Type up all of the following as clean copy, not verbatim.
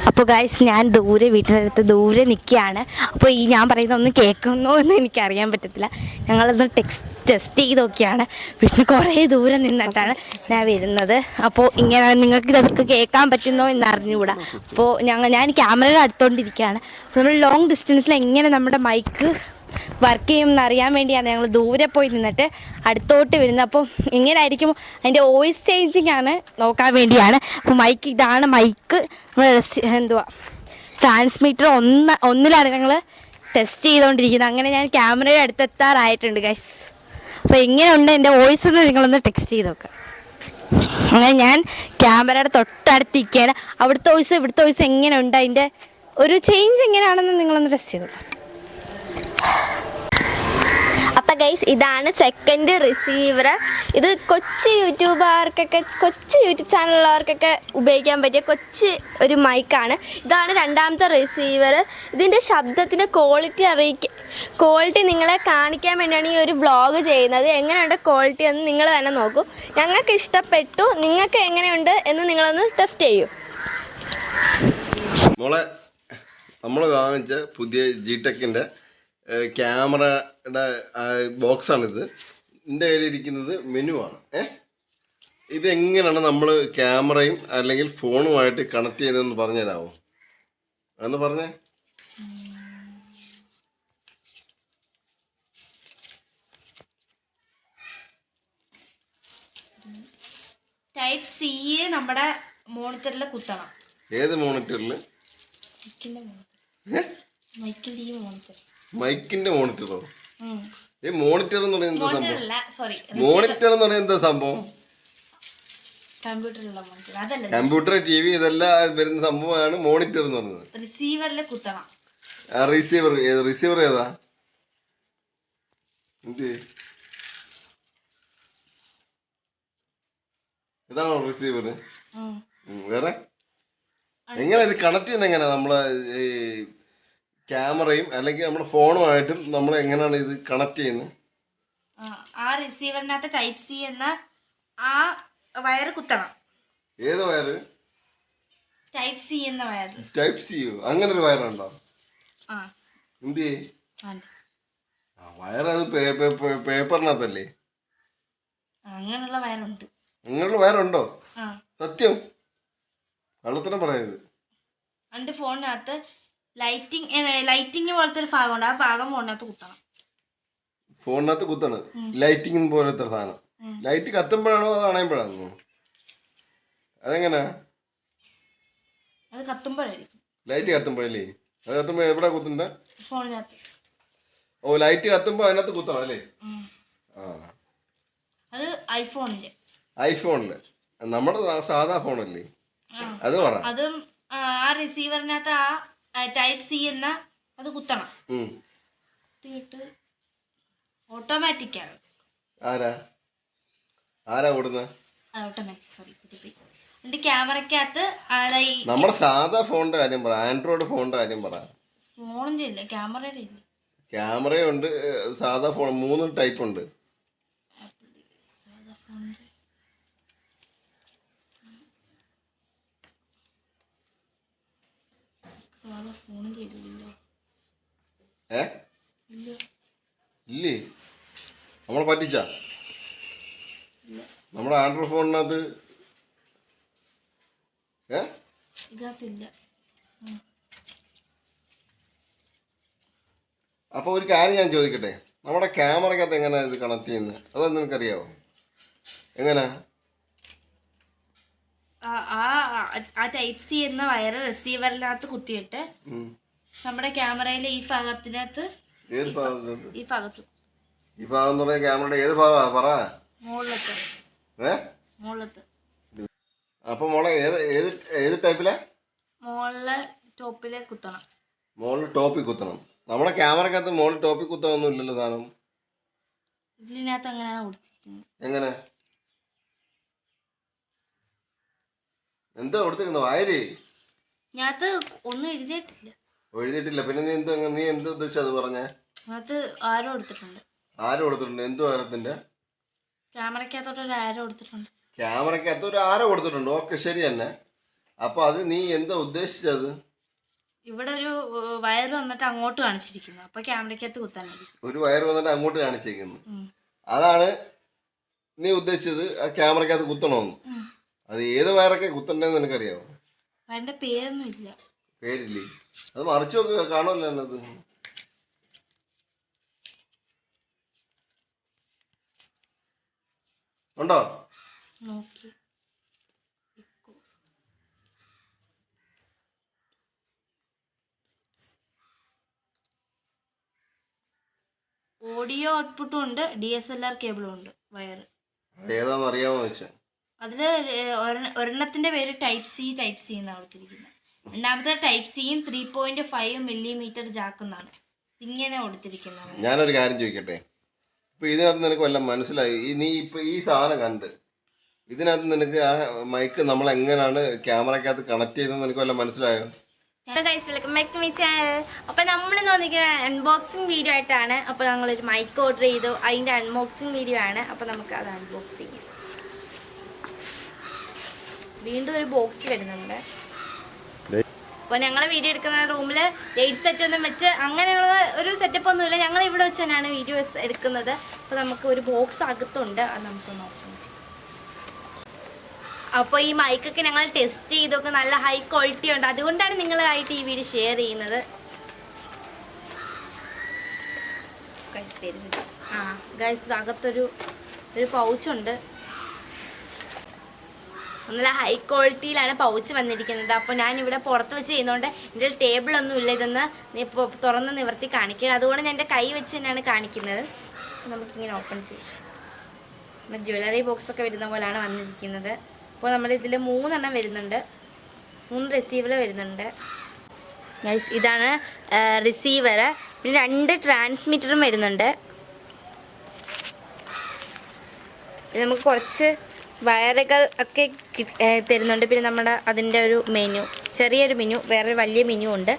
അപ്പോൾ ഗൈസ് ഞാൻ ദൂരെ വീട്ടിനടുത്ത് ദൂരെ നിൽക്കുകയാണ്. അപ്പോൾ ഈ ഞാൻ പറയുന്ന ഒന്നും കേൾക്കുന്നോ എന്ന് എനിക്കറിയാൻ പറ്റത്തില്ല. ഞങ്ങളൊന്ന് ടെസ്റ്റ് ചെയ്ത് നോക്കിയാണ്. വീട്ടിന് കുറേ ദൂരെ നിന്നിട്ടാണ് ഞാൻ വരുന്നത്. അപ്പോൾ ഇങ്ങനെ നിങ്ങൾക്ക് ഇതൊക്കെ കേൾക്കാൻ പറ്റുന്നോ എന്ന് അറിഞ്ഞുകൂടാ. അപ്പോൾ ഞാൻ ക്യാമറയുടെ അടുത്തോണ്ടിരിക്കുകയാണ്. നമ്മൾ ലോങ് ഡിസ്റ്റൻസിൽ എങ്ങനെ നമ്മുടെ മൈക്ക് വർക്ക് ചെയ്യുമെന്ന് അറിയാൻ വേണ്ടിയാണ് ഞങ്ങൾ ദൂരെ പോയി നിന്നിട്ട് അടുത്തോട്ട് വരുന്നത്. അപ്പം എങ്ങനെയായിരിക്കും അതിൻ്റെ വോയിസ് ചേഞ്ചിങ് ആണ് നോക്കാൻ വേണ്ടിയാണ്. അപ്പോൾ ഇതാണ് മൈക്ക്. എന്തുവാ ട്രാൻസ്മിറ്റർ ഒന്നിലാണ് ഞങ്ങൾ ടെസ്റ്റ് ചെയ്തുകൊണ്ടിരിക്കുന്നത്. അങ്ങനെ ഞാൻ ക്യാമറയുടെ അടുത്തെത്താറായിട്ടുണ്ട് ഗൈസ്. അപ്പോൾ എങ്ങനെയുണ്ട് എൻ്റെ വോയിസ് എന്ന് നിങ്ങളൊന്ന് ടെക്സ്റ്റ് ചെയ്ത് നോക്കാം. അങ്ങനെ ഞാൻ ക്യാമറയുടെ തൊട്ടടുത്തിരിക്കുകയാണ്. അവിടുത്തെ വോയിസ് ഇവിടുത്തെ വോയിസ് എങ്ങനെയുണ്ട്, അതിൻ്റെ ഒരു ചേഞ്ച് എങ്ങനെയാണെന്ന് നിങ്ങളൊന്ന് ടെസ്റ്റ് ചെയ്ത് നോക്കാം. അപ്പം ഗൈസ് ഇതാണ് സെക്കൻഡ് റിസീവർ. ഇത് കൊച്ചു യൂട്യൂബ് ചാനലുള്ളവർക്കൊക്കെ ഉപയോഗിക്കാൻ പറ്റിയ ഒരു മൈക്കാണ്. ഇതാണ് രണ്ടാമത്തെ റിസീവർ. ഇതിൻ്റെ ശബ്ദത്തിൻ്റെ ക്വാളിറ്റി നിങ്ങളെ കാണിക്കാൻ വേണ്ടിയാണ് ഈ ഒരു വ്ളോഗ് ചെയ്യുന്നത്. എങ്ങനെയുണ്ട് ക്വാളിറ്റി എന്ന് നിങ്ങൾ തന്നെ നോക്കൂ. ഞങ്ങൾക്ക് ഇഷ്ടപ്പെട്ടു, നിങ്ങൾക്ക് എങ്ങനെയുണ്ട് എന്ന് നിങ്ങളൊന്ന് ടെസ്റ്റ് ചെയ്യൂ. മോളെ, നമ്മൾ വാങ്ങിച്ച പുതിയ ജിടെക്കിൻ്റെ ക്യാമറയുടെ ബോക്സാണിത്. എൻ്റെ കയ്യിലിരിക്കുന്നത് മെനുവാണ്. ഇതെങ്ങനെയാണ് നമ്മൾ ക്യാമറയും അല്ലെങ്കിൽ ഫോണുമായിട്ട് കണക്ട് ചെയ്യുന്നതെന്ന് പറഞ്ഞുതരാമോ? എന്ന് പറഞ്ഞേ. ടൈപ്പ് സി നമ്മുടെ മോണിറ്ററിൽ കുത്തണം. ഏത് മോണിറ്ററിൽ? മൈക്കിന്റെ മോണിറ്ററോ? ഈ മോണിറ്റർ എന്ന് പറയുന്നത് സംഭവം? മോണിറ്റർ എന്ന് പറയുന്നത് എന്താ സംഭവം? കമ്പ്യൂട്ടർ, ടി വി ഇതെല്ലാം വരുന്ന സംഭവമാണ് മോണിറ്റർ എന്ന് പറയുന്നത്. റിസീവറിൽ കുത്തണം. റിസീവർ ഏതാ? എന്ത് ഇതാണോ റിസീവർ? വേറെ എങ്ങനെ ഇത് കണക്ട് ചെയ്യുന്നത്? എങ്ങനെയാ നമ്മളെ ഈ ക്യാമറയും അല്ലെങ്കിൽ നമ്മുടെ ഫോണുമായിട്ടും നമ്മൾ എങ്ങനെയാണ് ഇത് കണക്ട് ചെയ്യുന്നത്? ആ റിസീവറിനകത്ത് ടൈപ്പ് സി എന്ന ആ വയർ കുത്തണം. ഏത് വയറ്? ടൈപ്പ് സി എന്ന വയർ. ടൈപ്പ് സി അങ്ങനെ ഒരു വയറുണ്ടോ? എന്ത് വയർ? അത് പേപ്പറിനകത്തല്ലേ? അങ്ങനെയുള്ള വയറുണ്ട്. അങ്ങനെയുള്ള വയറുണ്ടോ? സത്യം കള്ളത്തരം പറയരുത്. എൻ്റെ ഫോണിനകത്ത് ലൈറ്റിങ് പോലത്തെ ഒരു ഭാഗമുണ്ട്. ആ ഭാഗം ഫോണിനകത്ത് കുത്തണം. ഫോണിനകത്ത് കുത്തണം ലൈറ്റിങ് പോലത്തെ സാധനം. ലൈറ്റ് കത്തുമ്പോഴാണോ അത് അണയുമ്പോഴാണോ? അതെങ്ങനെയാ? അത് കത്തുമ്പോഴായിരിക്കും. ലൈറ്റ് കത്തുമ്പോഴല്ലേ? അത് കത്തുമ്പോ എവിടെ കുത്തണ്ട? ഫോണിനകത്ത്. ഓ, ലൈറ്റ് കത്തുമ്പോ അതിനകത്ത് കുത്തണം അല്ലേ? അത് ഐഫോണില് നമ്മുടെ സാധാ ഫോണല്ലേ അത് പറ. അതും ആ റിസീവറിനകത്ത് ആ ടൈപ്പ് സി എന്ന അത് കുത്തണം. ഓട്ടോമാറ്റിക് ആണ്. ആരാ ഓടുന്നത്? ഓട്ടോമാറ്റിക്. സോറി, എന്റെ ക്യാമറക്കകത്ത് നമ്മുടെ സാധാ ഫോണിന്റെ കാര്യം പറ. ആൻഡ്രോയിഡ് ഫോണിന്റെ കാര്യം പറ. ഫോണിന്റെ ഇല്ല, ക്യാമറയുടെ ഇല്ല. ക്യാമറയുണ്ട്, സാധാ ഫോൺ, 3 ടൈപ്പ് ഉണ്ട്. സാധാ ഫോണിന്റെ ഫോണിന്റെ ഇല്ലല്ലോ. ഇല്ലേ? നമ്മളെ പറ്റിച്ച നമ്മുടെ ആൻഡ്രോയിഡ് ഫോണിനകത്ത് ഇതില്ല. അപ്പൊ ഒരു കാര്യം ഞാൻ ചോദിക്കട്ടെ, നമ്മുടെ ക്യാമറക്കകത്ത് എങ്ങനെയാ ഇത് കണക്ട് ചെയ്യുന്നത്? അതൊന്നും നിനക്കറിയാവോ? എങ്ങനാ? ആ ടൈപ്പ് സി എന്ന വയർ റിസീവറിനകത്ത് കുത്തിയിട്ട് നമ്മുടെ ക്യാമറയിലെ ഈ ഭാഗത്തിനകത്ത് ഈ ഭാഗത്ത് ക്യാമറയുടെ ഏത് ഭാഗമാ പറ? മുകളിലത്തെ. അപ്പൊ മോളെ ഏത് ടൈപ്പിലാ? മുകളിലെ ടോപ്പിലെ കുത്തണം. മുകളിൽ ടോപ്പിൽ കുത്തണം. നമ്മുടെ ക്യാമറക്കകത്ത് മുകളിൽ ടോപ്പിൽ കുത്താനൊന്നും ഇല്ലല്ലോ സാധനം. ഇതിനകത്ത് അങ്ങനെയാണ് കൊടുത്തിരിക്കുന്നത്. എങ്ങനെ? എന്താ കൊടുത്തിരിക്കുന്നത്? വായര് ഞാനത് ഒന്നും എഴുതിയിട്ടില്ല. പിന്നെ നീ എന്ത് ഉദ്ദേശിച്ചു അത് പറഞ്ഞേ? അത് ആരോ എടുത്തിട്ടുണ്ട്. ആരോ കൊടുത്തിട്ടുണ്ട്? എന്തു ആരത്തിന്റെ? ക്യാമറക്കകത്തോട്ട് ഒരു ആരോ കൊടുത്തിട്ടുണ്ട്. ക്യാമറക്കകത്ത് ഒരു ആരോ കൊടുത്തിട്ടുണ്ട്. ഓക്കെ, ശരി തന്നെ. അപ്പൊ അത് നീ എന്താ ഉദ്ദേശിച്ചത്? ഇവിടെ ഒരു വയർ വന്നിട്ട് അങ്ങോട്ട് കാണിച്ചിരിക്കുന്നു, അപ്പൊ ക്യാമറയ്ക്കകത്ത് കുത്താനായിരിക്കും. ഒരു വയർ വന്നിട്ട് അങ്ങോട്ട് കാണിച്ചേക്കുന്നു, അതാണ് നീ ഉദ്ദേശിച്ചത്? ആ ക്യാമറക്കകത്ത് കുത്തണമെന്ന്. അത് ഏത് വയറൊക്കെ കുത്തണ്ടെന്ന് നിനക്കറിയാമോ? അതിന്റെ പേരൊന്നും ഇല്ല. പേരില്ലേ? അത് മറിച്ചു നോക്കുക, കാണുമല്ലോ അത്. ഉണ്ടോ? നോക്കി ഓഡിയോ ഔട്ട്പുട്ടും ഉണ്ട്, DSLR കേബിളും ഉണ്ട് വയർ. ഏതാന്ന് അറിയാമോ വെച്ചാ? അതില് ഒരെണ്ണത്തിന്റെ പേര് ടൈപ്പ് സി എന്നാണ് കൊടുത്തിരിക്കുന്നത്. രണ്ടാമത്തെ ടൈപ്പ് സിയും 3.5 മില്ലിമീറ്റർ ജാക്ക് എന്നാണ് ഇങ്ങനെ കൊടുത്തിരിക്കുന്നത്. ഞാനൊരു കാര്യം ചോദിക്കട്ടെ, ഇപ്പൊ ഇതിനകത്ത് നിനക്ക് വല്ലതും മനസ്സിലായി? നീ ഇപ്പൊ ഈ സാധനം കണ്ട് ഇതിനകത്ത് നിനക്ക് ആ മൈക്ക് നമ്മൾ എങ്ങനെയാണ് ക്യാമറക്കകത്ത് കണക്ട് ചെയ്തെന്ന് നിനക്ക് വല്ലതും മനസ്സിലായോ? അപ്പൊ നമ്മൾ തോന്നിക്കുന്ന അൺബോക്സിങ് വീഡിയോ ആയിട്ടാണ്. അപ്പൊ ഞങ്ങളൊരു മൈക്ക് ഓർഡർ ചെയ്തു, അതിന്റെ അൺബോക്സിങ് വീഡിയോ ആണ്. അപ്പൊ നമുക്ക് അത് അൺബോക്സ് ചെയ്യാം. വീണ്ടും ഒരു ബോക്സ് വരുന്നുണ്ട്. അപ്പോൾ ഞങ്ങൾ വീഡിയോ എടുക്കുന്ന റൂമിൽ ലൈറ്റ് സെറ്റ് ഒന്നും വെച്ച് അങ്ങനെയുള്ള ഒരു സെറ്റപ്പ് ഒന്നുമില്ല. ഞങ്ങൾ ഇവിടെ വെച്ച് തന്നെയാണ് വീഡിയോസ് എടുക്കുന്നത്. അപ്പോൾ നമുക്ക് ഒരു ബോക്സ് അകത്തുണ്ട്, അത് നമുക്ക് നോക്കാം. അപ്പോൾ ഈ മൈക്കൊക്കെ ഞങ്ങൾ ടെസ്റ്റ് ചെയ്തൊക്കെ നല്ല ഹൈ ക്വാളിറ്റി ഉണ്ട്, അതുകൊണ്ടാണ് നിങ്ങളായിട്ട് ഈ വീഡിയോ ഷെയർ ചെയ്യുന്നത്. ഗൈസ് അകത്തൊരു പൗച്ചുണ്ട്, നല്ല ഹൈ ക്വാളിറ്റിയിലാണ് പൗച്ച് വന്നിരിക്കുന്നത്. അപ്പോൾ ഞാനിവിടെ പുറത്ത് വെച്ച് ചെയ്യുന്നതുകൊണ്ട് എൻ്റെ ടേബിളൊന്നും ഇല്ല, ഇതൊന്ന് ഇപ്പോൾ തുറന്ന് നിവർത്തി കാണിക്കണം. അതുകൊണ്ട് ഞാൻ എൻ്റെ കൈ വെച്ച് തന്നെയാണ് കാണിക്കുന്നത്. നമുക്കിങ്ങനെ ഓപ്പൺ ചെയ്യാം. നമ്മുടെ ജ്വല്ലറി ബോക്സൊക്കെ വരുന്ന പോലെയാണ് വന്നിരിക്കുന്നത്. അപ്പോൾ നമ്മളിതിൽ 3 എണ്ണം വരുന്നുണ്ട്, 3 റിസീവർ വരുന്നുണ്ട്. ഗൈസ് ഇതാണ് റിസീവർ. പിന്നെ 2 ട്രാൻസ്മിറ്ററും വരുന്നുണ്ട്. നമുക്ക് കുറച്ച് വയറുകൾ ഒക്കെ തരുന്നുണ്ട്. പിന്നെ നമ്മുടെ അതിൻ്റെ ഒരു മെനു, ചെറിയൊരു മെനു, വേറെ വലിയ മെനു ഉണ്ട്.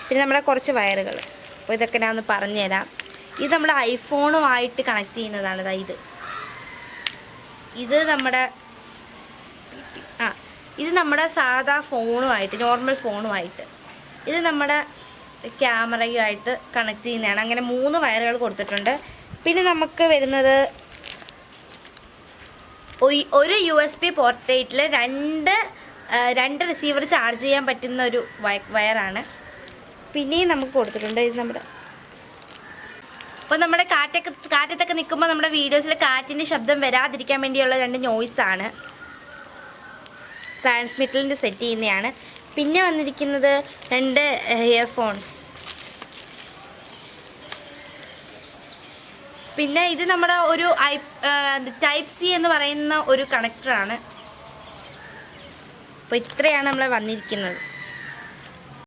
പിന്നെ നമ്മുടെ കുറച്ച് വയറുകൾ. അപ്പോൾ ഇതൊക്കെ ഞാൻ ഒന്ന് പറഞ്ഞു തരാം. ഇത് നമ്മുടെ ഐഫോണുമായിട്ട് കണക്ട് ചെയ്യുന്നതാണ്. ഇത് നമ്മുടെ സാധാ ഫോണുമായിട്ട്, നോർമൽ ഫോണുമായിട്ട്, ഇത് നമ്മുടെ ക്യാമറയുമായിട്ട് കണക്ട് ചെയ്യുന്നതാണ്. അങ്ങനെ 3 വയറുകൾ കൊടുത്തിട്ടുണ്ട്. പിന്നെ നമുക്ക് വരുന്നത് ഒരു USB പോർട്ടേറ്റിൽ 2 റിസീവർ ചാർജ് ചെയ്യാൻ പറ്റുന്ന ഒരു വയറാണ്. പിന്നെയും നമുക്ക് കൊടുത്തിട്ടുണ്ട്. ഇത് അപ്പോൾ നമ്മുടെ കാറ്റത്തൊക്കെ നിൽക്കുമ്പോൾ നമ്മുടെ വീഡിയോസിൽ കാറ്റിൻ്റെ ശബ്ദം വരാതിരിക്കാൻ വേണ്ടിയുള്ള 2 നോയ്സാണ്. ട്രാൻസ്മിറ്ററിൻ്റെ സെറ്റ് ചെയ്യുന്നതാണ്. പിന്നെ വന്നിരിക്കുന്നത് 2 ഇയർഫോൺസ്. പിന്നെ ഇത് നമ്മുടെ ഒരു ടൈപ്പ് സി എന്ന് പറയുന്ന ഒരു കണക്ടറാണ്. അപ്പോൾ ഇത്രയാണ് നമ്മൾ വന്നിരിക്കുന്നത്.